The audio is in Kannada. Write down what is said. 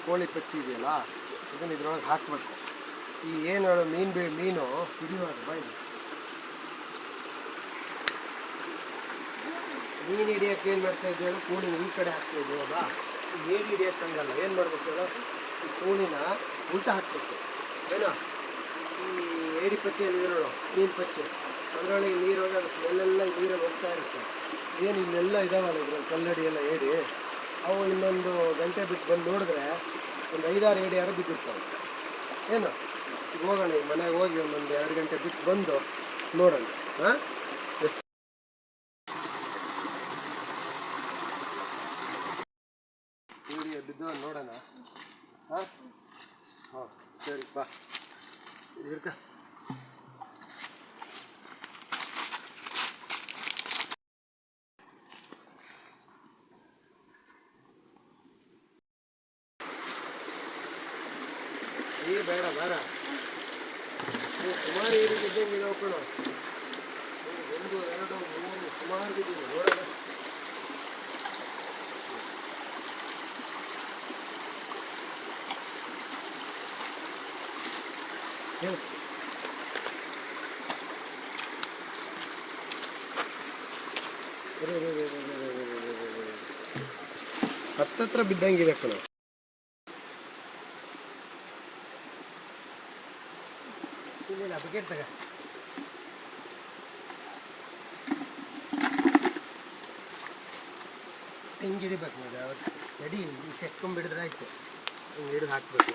ಕೋಳಿ ಪಚ್ಚಿ ಇದೆಯಲ್ಲ ಇದನ್ನು ಇದ್ರೊಳಗೆ ಹಾಕಬೇಕು. ಈ ಏನು ಹೇಳೋ ಮೀನು ಹಿಡಿಯುವಾಗ ಬಾಯಿದೆ ಮೀನು ಹಿಡಿಯೋಕ್ಕೆ ಏನು ಮಾಡ್ತಾ ಇದ್ದೇವೆ, ಕೂಣಿನ ಈ ಕಡೆ ಹಾಕ್ತಾ ಇದ್ದೀವಲ್ಲ, ಏಡಿ ಹಿಡಿಯೋಕ್ಕೆ ಹಂಗಲ್ಲ. ಏನು ಮಾಡಬೇಕು ಹೇಳೋ, ಈ ಕೂಣಿನ ಉಲ್ಟ ಹಾಕಬೇಕು. ಏನೋ ಈ ಏಡಿ ಪಚ್ಚೆಯಲ್ಲಿ ನೋಡು, ಮೀನು ಪಚ್ಚೆ ಅದರೊಳಗೆ ನೀರೊಳಗೆ ಅದು ಸ್ಮೆಲ್ಲೆಲ್ಲ ನೀರಲ್ಲಿ ಹೋಗ್ತಾ ಇರುತ್ತೆ. ಏನು ಇಲ್ಲೆಲ್ಲ ಇದಾವಲ್ಲ ಇದ್ರಲ್ಲಿ ಕಲ್ಲಡಿ ಎಲ್ಲ ಏಡಿ, ಅವು ಇನ್ನೊಂದು ಗಂಟೆ ಬಿಟ್ಟು ಬಂದು ನೋಡಿದ್ರೆ ಒಂದು 5-6 ಏಡಿ ಯಾರು ಬಿದ್ದಿರ್ತಾವೆ. ಏನು ಈಗ ಹೋಗೋಣ, ಈಗ ಮನೆಗೆ ಹೋಗಿ ಒಂದೊಂದು 2 ಗಂಟೆ ಬಿಟ್ಟು ಬಂದು ನೋಡೋಣ. ಹಾಂ, ಏಡಿ ಬಿದ್ದು ನೋಡೋಣ. ಹಾಂ ಹಾಂ ಸರಿ ಬಾ ಇರ್ಕ. ನೀರು ಬೇಡ ಬಾರ, ಸುಮಾರು ಏರಿ ಬಿದ್ದಂಗೆ ಹೋಗೋಣ. 1, 2, 3 ಸುಮಾರು ಬಿದ್ದಿದೆ ನೋಡೋಣ. ಹತ್ತತ್ರ ಬಿದ್ದಂಗಿದೆ ಕಣ. ಇಲ್ಲ ಬಕೆಟ್ ತಗ. ಹಿಂಗೆ ಹಿಡಿಬೇಕು ನೋಡಿ, ನಡಿ ಚೆಕ್ಕೊಂಬಿಡಿದ್ರೆ ಆಯ್ತು. ಹಿಂಗೆ ಹಿಡಿದು ಹಾಕಬೇಕು.